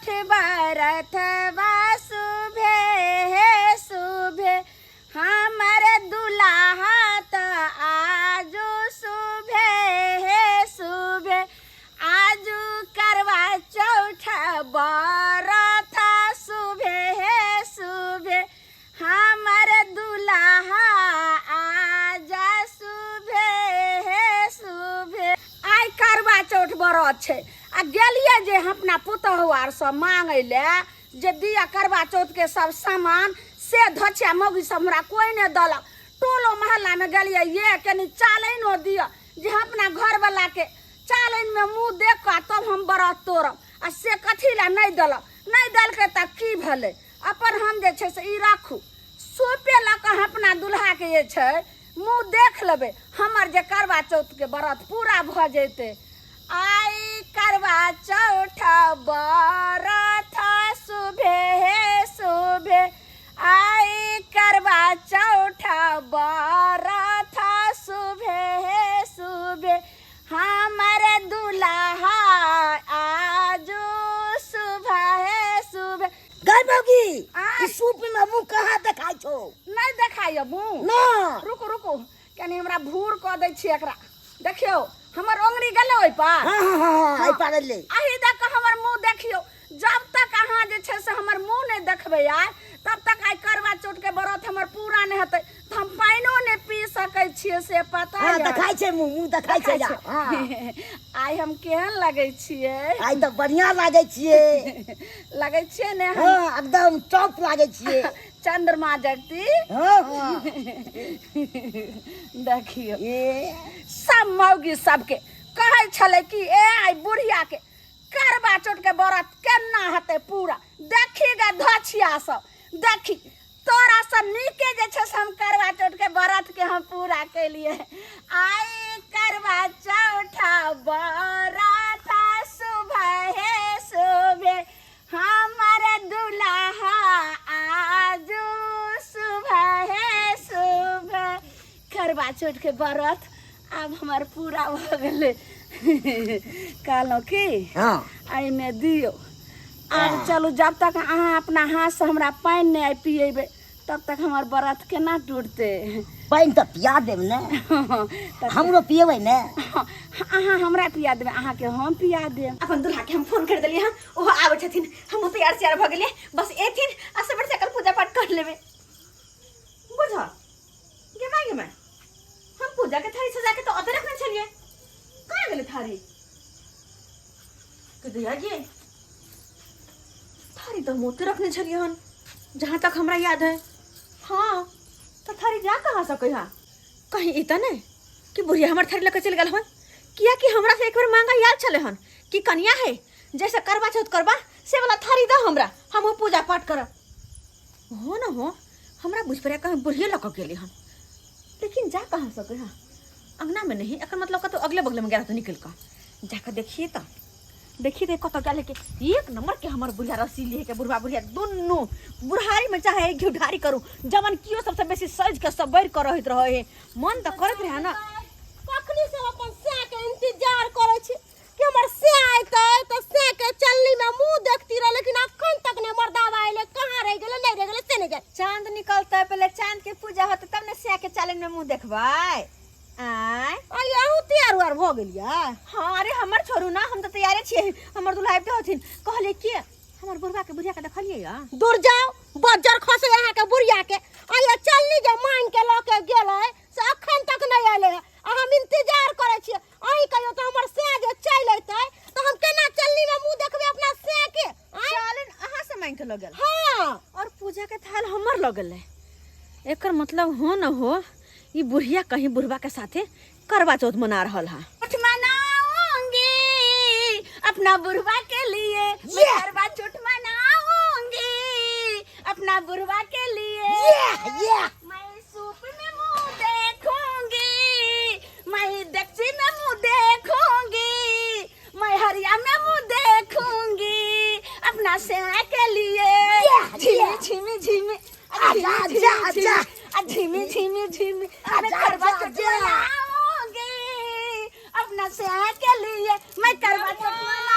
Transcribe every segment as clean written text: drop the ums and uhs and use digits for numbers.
बरत शुभे हे शुभे हमर दुल्हा त आजू शुभे हे शुभे आजू करवा चौथ बरत शुभे हे शुभे हमर दुल्हा आजा शुभे हे शुभे। आइ करवा चौथ बरत छै आ गेलिए जे अपना पुतहु आर सब मांगे ले जे दिया करवा चौथ के सब सामान से धोछिया मौगी सब हमरा कोई ने दलक। टोलो मोहल्ला में गलिए ये कनी चालैनो दिया जे अपना घर वाला के चालैन में मुंह देख के तब हम बरत तोड़ब आ से कथी ला नहीं दलक नहीं दलके त की भेलै अपन हम जे छै से ई राखू सोपे ला के अपना दुल्हा के जे छै मुंह देख लेबै हमर जे करवा चौथ के बरत पूरा भ जैते। आई करवा चौथ बरत शुभे हे शुभे आई करवा चौथ बरत शुभे हे शुभे हमर दुल्हा आजू शुभ हे शुभे। गई मौगी इस सूप में मुंह कहाँ देखाई छो? नहीं देखाइयो मुंह ना रुको रुको कनी हमरा भूर क दै छी एकरा देखियो हमर ओंगरी गले ओइ पर हाँ आई पागल ले आही देख हमर मुंह देखियो जब तक अहाँ जे छै से हमर मुंह नहीं देखबै आइ तब तक आइ करवा चौथ के बरत हमर पूरा नहीं हेतै त हम पाइनो नहीं पी सकै छियै से पता हाँ है देखाई छे मुंह देखाई छे जा हाँ आइ हम केहन लगै छियै? आई तो बढ़िया लागे छिए लगै छियै ने हम हाँ एकदम टॉप लागे छिए चंद्रमा जगती हाँ हाँ देखियो ये सब मौगी सबके कहै छलै कि ए आई बुढ़िया के करवा चौथ के बरत केना हेतै पूरा देखी गे धछिया सब देखी तोरा सब नीके जे छै से हम करवा चौथ के बरत के हम पूरा केलिए। आई करवा चौथ बरत शुभ हे शुभे हमर दुल्हा आजू शुभ हे शुभे। करवा चौथ के बरत अब हमार पूरा हो गेलै कहलहुँ कि हाँ आई में दियो आब चलू जब तक अहाँ अपना हाथ से हमरा पानि नहीं आई पिएबै तब तक हमार बरत केना टूटते। पानी तो पिया देब ने हमरो पिएबै ने अहाँ हमरा पिया देबै अहाँ के हम पिया देब। अपन दुल्हा के हम फोन कर देलिए हम ओहो आबै छथिन हम तैयार तैयार भ गेलिए बस एथिन आ सबेर से कल पूजा पाठ कर लेबै बुझ गे माय हम पूजा के थारी सजा के तो अते रखने छलिए कहां गेलै थारी के दिया जी थारी तो मोते रखने छलिए हन जहां तक हमरा याद है। हां तो थारी जा कहां सकै हा कहीं इता ने कि बुढ़िया हमर थारी लेके चल गेल हन किया कि हमरा से एक बार मांगा याद चले हन कि कन्या है जैसे करवा चौथ करबा से वाला थारी द हमरा हम पूजा पाठ करब हो न हो हमरा बुझ पड़े कहीं बुढ़िया लक गेली हन लेकिन जा कहां सके हां अंगना में नहीं एकर मतलब का तो अगले बगले में गया तो निकल का जाकर देखिए कत गले के एक नंबर के हमर बुढ़िया रसीली के बुढ़वा बुढ़िया दुन्नु बुढ़ारी में चाहे घिउढारी करू जवन कियो सबसे बेसी सज के सब बैर कर रहित रहे मन तो करत रहे ना कखनी से अपन से के इंतजार करे छी कि हमर से आइते तो से के चलनी में मुंह देखती रह लेकिन अखन तक ने मर्दावा आइले कहां रह गेले नहीं रह गेले से नहीं गए चांद निकलता पहले चांद के पूजा होते तब ने से के चालन में मुंह देखबाई आय अहू तैयार उर भ गेलिया। हां अरे हमर छोरू ना हम तो तैयारे छिए हमर दुल्हा आइते होथिन कहले कि हमर बुढ़वा के बुढ़िया के देखलिए या दूर जाओ बजर खसे यहाँ के बुढ़िया के आइए चलनी जे मान के लके गेलै से अखन तक नहीं आइले हम इंतजार करे छी अही कहियो तो हमर से जे चल अइतै तो हम केना चलनी में मुंह देखबे अपना से के चालन अहाँ से मांग के लगल हां और पूजा के थाल हमर लगल है एकर मतलब हो न हो ई बुढ़िया कहीं बुढ़वा के साथे करवा चौथ मना रहल है मनाऊंगी अपना बुढ़वा के लिए मैं करवा चौथ मनाऊंगी अपना बुढ़वा के लिए मैं सूप में मुंह देखूंगी मैं दक्षिण में मुंह देखूंगी मैं हरिया में मुंह देखूंगी अपना सेना के लिए झिमी झिमी झिमी झिमी झिमी झिमी मैं करवा चौथ मनाऊंगी अपना सेना के लिए मैं करवा चौथ मनाऊंगी।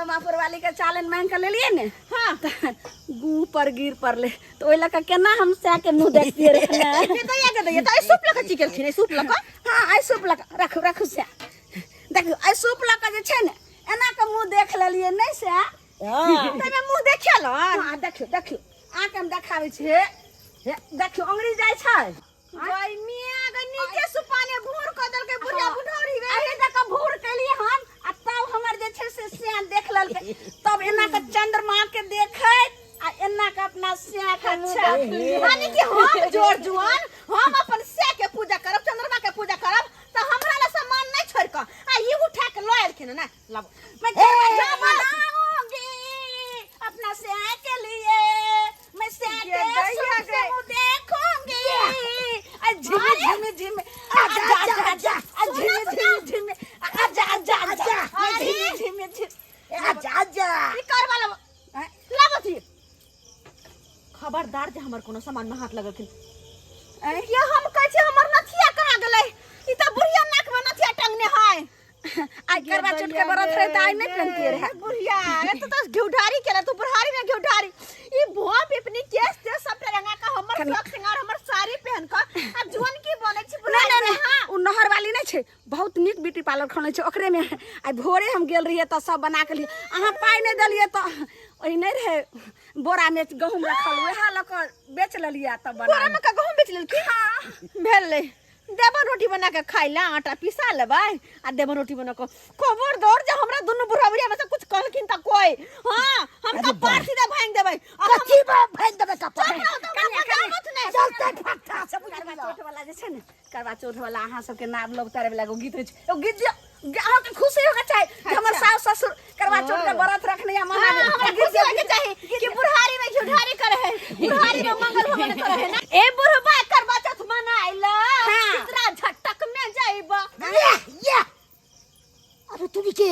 हम अपर वाली के चालन मांग के ले लिए ने हाँ गू पर गिर पड़ले तो ओइ लका केना हम से के मुंह देखतिए रे ये तो या के तो सूप लगा चिकन खिने सूप लगा हां आई सूप लका रखू से देखियो आई सूप लका जे छै ने एना के मुंह देख लेलिए नै से तमे मुंह देखियल हां देखियो आके हम देखाबै छै हे देखियो अंगुरी जाय छै भाई मिया ग नीचे सुपाने भूर क दल के बुढ़िया बुढ़ौरी रे अरे तक भूर केलिए हम आ तब हमर जे छै से सिया देख ललके तब एना के चंद्रमा के देखै आ एना के अपना सिया के अच्छा माने कि हम जोर जुआन हम अपन से के पूजा करब चंद्रमा के पूजा करब त हमरा ला सम्मान नहीं छोड़ क आ ई उठा के लयल खिन ना लब मैं क्या बनाऊंगी अपना सिया के लिए मैं सिया के मुंह देखूंगी झिम आजा झिम ई कर वाला लागत खबरदार जे हमर कोनो सामान में हाथ लगलखिन ये हम कहै छी हमर नथिया कहां गेलै ई त बुढ़िया नाक में नथिया टंगने है आई करवा चोट के बरत रहे त आई नहीं पहनती रहे बुढ़िया ए तो घेउढारी केला तू बुढ़ारी में घेउढारी ई भोप अपनी केस ते सब रंगा का हमर सब सिंगार हमर साड़ी पहन का आ जुवन की बने छी बुढ़ारी नहीं उ नहर वाली नहीं छे बहुत नीक ब्यूटी पार्लर खोले छे ओकरे में आई भोरे हम गेल रहिए त सब बना के लिए अहाँ पाई नहीं दलिए त ओही नहीं रहे बोरा में गहूम रखल वह लक बेच ललिए तब बना बोरा में का गहूम बेच लेल की हां भेले देबा रोटी बना के खाइला आटा पिसा लेबै आ देबा रोटी बना के खबर दौड़ जे हमरा दुनु बुढ़ा बुढ़िया में से कुछ कहलखिन त कोई हां हम का पार सीधा भांग देबै कथी भांग देबै का चलते फक्का सब करवा चौथ वाला जे छै ने करवा चौथ वाला अहाँ सबके नाम लोग तारे वाला गीत छै ओ गीत अहाँ के खुशी होगा चाहे हमर सास ससुर करवा चौथ के व्रत रखने या मना हमरा खुशी होके चाहे कि बुढ़ारी में झुठारी करे है बुढ़ारी में मंगल भवन करे है ना ए बुढ़बा करवा चौथ मनाइला कितना झटक में जाइबा ये अरे तू भी के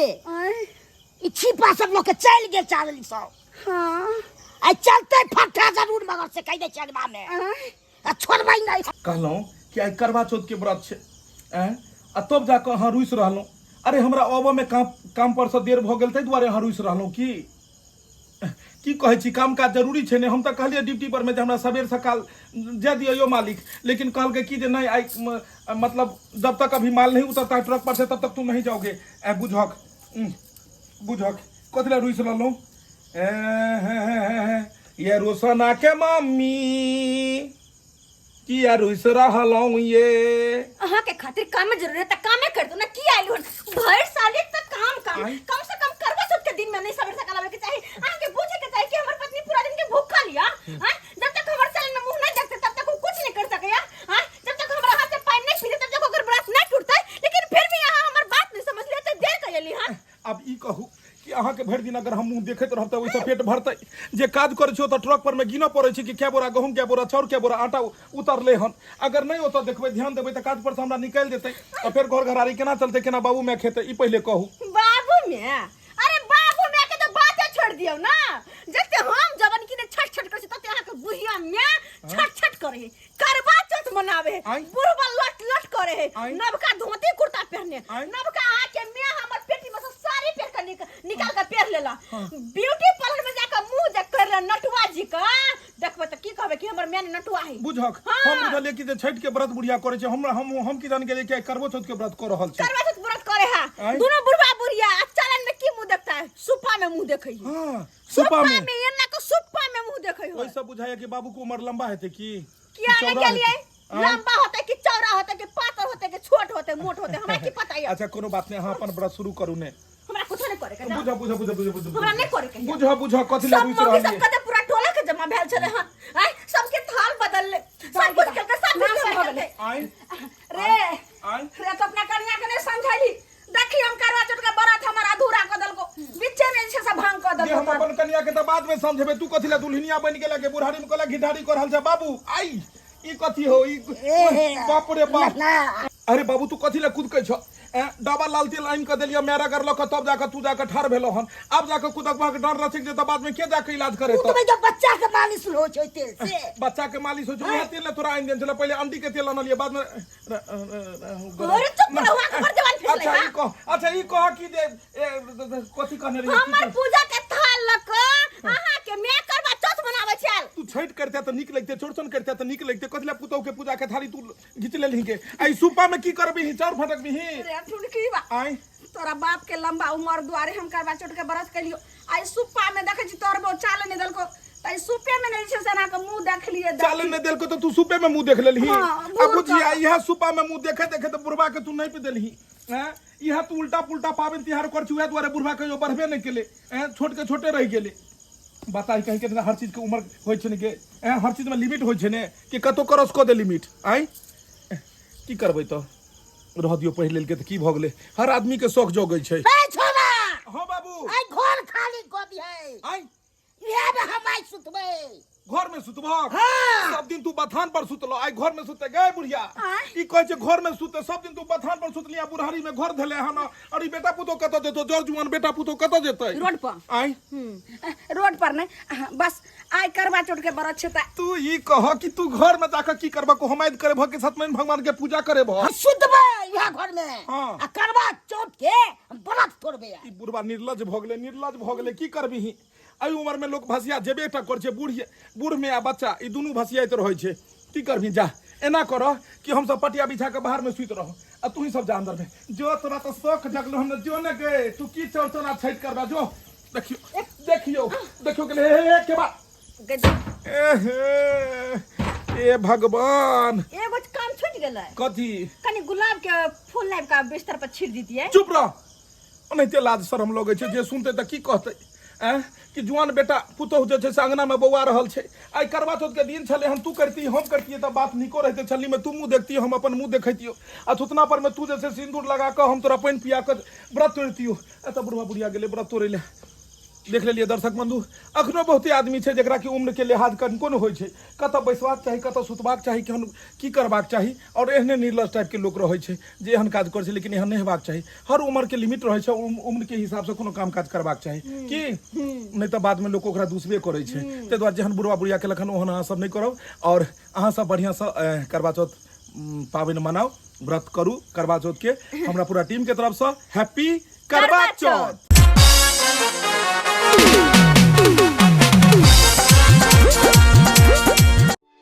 ई छिपा सब लोग के चल गेल चावली सब हां आ चलते फट्टा जरूर मगर से कह दे चगमा में आ छोड़बै नहीं कहलौं कि आई करवा चौथ के व्रत छै आ तब जाके अहाँ रुइस रहलौं अरे हमरा आबऽ में काम पर से देर भ गेल तै दुआरे अहाँ रुइस रहलौं की कहै छी काम काज जरूरी छै ने हम त कहलिए ड्यूटी पर में जे हमरा सबेर सकाल जे दियो यो मालिक लेकिन कहलके कि जे नहीं आई मतलब जब तक अभी माल नहीं उतरता ट्रक पर से तब तक तुम नहीं जाओगे बुझक कथि ला रुइस रहलौं ये रोशना के मम्मी किया रुइस रहलौं ये अहाँ के खातिर काम में जरूरत है कामे कर दो ना की आइलु भर साले तक काम कम से कम करवा चौथ के दिन में नहीं सबेर सकाल आवे के चाहिए अहाँ के पूछे के चाहिए कि हमर पत्नी पूरा दिन के भूखा लिया हां जब तक हमर चलन में मुंह नहीं देखते तब तक वो कुछ नहीं कर सके हां जब तक हमरा हाथ से पानी नहीं पीते तब तक ओकर व्रत नहीं टूटता लेकिन फिर भी यहाँ हमर बात नहीं समझ लेते देर कइली हां अब ई कहू कि अहाँ के भरि दिन अगर हम मुंह देखैत रहब त ओइसे पेट भरतै जे काज करै छियो त ट्रक पर में गिनो पड़ै छै कि क्या बोरा गहूम क्या बोरा चाउर क्या बोरा आटा उतरले हन अगर नहीं होता देखबै ध्यान देबै त काज पर से हमरा निकाल देतै त फिर घर घरारी केना चलतै केना बाबू मैं खेतै ई पहिले कहू बाबू में अरे बाबू में के तो बातें छोड़ दियो ना जते हम जवन की ने छट छट करे तते अहाँ के बुढ़िया में छट छट करे करवा चौथ मनावे बुढ़वा लट लट करे नवका धोती कुर्ता पहने नवका आके में हमर पेटी में से साड़ी पहन के निकाल के पहन लेला ब्यूटी पार्लर में जाके मुंह देख कर नटुआ जी का देखबे त की कहबे कि हमर मैन नटुआ है बुझक हम बुझलिए कि जे छठ के व्रत बुढ़िया करे छै हम की जान गेलिए कि करबो चौथ के व्रत कर रहल छै करवा चौथ व्रत करे है दोनों बुढ़वा बुढ़िया चलन में की मुंह देखता है सुपा में मुंह देखै है हां सुपा में एना को सुपा में मुंह देखै है ओइसे बुझाया कि बाबू को उम्र लंबा हेतै की क्या आने के लिए लंबा होता है कि चौड़ा होता है कि पातर होता है कि छोट होता है मोट होता है हमरा की पता है अच्छा कोनो बात नहीं अहाँ अपन व्रत शुरू करू ने हमरा कुछ नहीं करे के बुझ हमरा नहीं करे के बुझ कथि ला रुइस सब रहलिए कते पूरा टोला के जमा भेल छले हन आई सबके थाल बदल ले सब कुछ के साथ हो गेले आई रे तो अपना कन्या के नहीं समझाइली देखी हम करवा चौथ के व्रत हमर अधूरा क दल को बीचे में छै सब भांग क दल हम अपन कन्या के त बाद में समझबे तू कथि ला दुल्हनिया बन गेला के बुढ़ारी में कला घिढारी कर रहल छ बाबू आई ई कथि हो ई बाप रे बाप अरे बाबू तू कथि ला कूद के छ डबल लाल तेल आइन के देलियो मेरा कर लो तब जाकर तू जाकर ठार भेलो हन अब जाकर कुदक भाग डर रचिक जे त बाद में के जाकर इलाज करे तू तो जब बच्चा के मालिश हो छै तेल से बच्चा के मालिश हो जो तेल ने तोरा आइन देन चलो पहले अंडी के तेल आनलिए बाद में अरे चुप रहो वहां के जवान फिर ले अच्छा ई कह की दे कथि कहने रही हमर पूजा के थाल लक अहाँ के मैं करबा चौथ बनावे छल तू छठ करते त निक लगते चौरचन करते त निक लगते कथले पुतौ के पूजा के थाली तू घिच लेलही के आई सुपा में की करबी ही चार फटक भी अरे ठुनकी बा आई तोरा बाप के लंबा उम्र द्वारे हम करवा चौथ के व्रत कलियो आई सुप्पा में देखे छी तोर बो चाल ने दलको तई सुपे में नहीं छै सेना के मुंह देख लिए चाल ने देल को तो तू सुपे में मुंह देख लेलही हाँ, अब बुझिया यह सुपा में मुंह देखे देखे तो बुढ़वा के तू नहीं पे देलही हैं यह तू उल्टा पुल्टा पावन तिहार कर छुए द्वारे बुढ़वा के बढ़बे नहीं केले हैं छोट के छोटे रह गेले बताई कहीं के हर चीज के उम्र होय छै ने के हर चीज में लिमिट होय छै ने कि कतो करस को दे लिमिट आई की करबै तो रह दियो पढ़ लेल के त की भ गेलै हर आदमी के शौक जोगै छै ए छोरा हां बाबू आई घर खाली क दिए आई ये हम आई सुतबे घर में सुतबा हाँ। सब दिन तू बथान पर सुतलो आई घर में सुते गए बुढ़िया ई कहै छै घर में सुते सब दिन तू बथान पर सुतलिया बुढ़ारी में घर धले हन अरे बेटा पुतो कत जेतो जर जुआन बेटा पुतो कत जेतै रोड पर आई रोड पर नहीं बस आई करवा चौथ के व्रत छै त तू ई कह कि तू घर में जाकर की करबा को हमायत करे भ के सत्यनारायण भगवान के पूजा करे भ हम सुतबे यह घर में हाँ। आ करवा चौथ के हम व्रत तोड़बे ई बुढ़वा निर्लज भ गेलै निर्लज भ गेलै की करबी एहि उम्र में लोग भसिया जेबे टा कर छै बूढ़ में आ बच्चा ई दुनू भसियाइत रहै छै की करबी जा एना कर कि हम सब पटिया बिछा के बाहर में सुत रहो आ तू ही सब जा अंदर में जो तोरा तो शौक जगलो हम जो न गए तू की चौरचना छठ करबा जो देखियो के ले के बा ए भगवान एगो काम छूट गेलै कथी कनी गुलाब के फूल लाइब का बिस्तर पर छीट दीतिए चुप रह ओनाहिते लाज शरम लगै छै जे सुनते त की कहतै कि जुआन बेटा पुतहु जे छै से अंगना में बौआ रहल छै आई करवा चौथ के दिन छले हम तू करती हम करती त बात निको रहते छली में तू मुंह देखती हम अपन मुंह देखैतियो आ थुतना पर में तू जे छै सिंदूर लगा के हम तोरा पानी पिया के व्रत तोड़तियो एत बुढ़वा बुढ़िया गेले व्रत तोड़े ले देख लेलिए दर्शक बंधु अखनो बहुते आदमी छै जेकरा कि उम्र के लिहाज कनको न होइ छै कत बैसबाक चाही कत सुतबाक चाही केहन की करबाक चाही और एहने निर्लज टाइप के लोग रहै छै जे एहन काज कर छै लेकिन एहन नहीं हेबाक चाही हर उम्र के लिमिट रहै छै उम्र के हिसाब से कोनो काम काज करबाक चाही की नहीं तो बाद में लोग ओकरा दूसबे करै छै तै दुआरे जेहन बुढ़वा बुढ़िया के लखन ओहन अहाँ सब नहीं करब और अहाँ सब बढ़िया से करवा चौथ पाबनि मनाओ व्रत करू करवा चौथ के हमरा पूरा टीम के तरफ से हैप्पी करवा चौथ।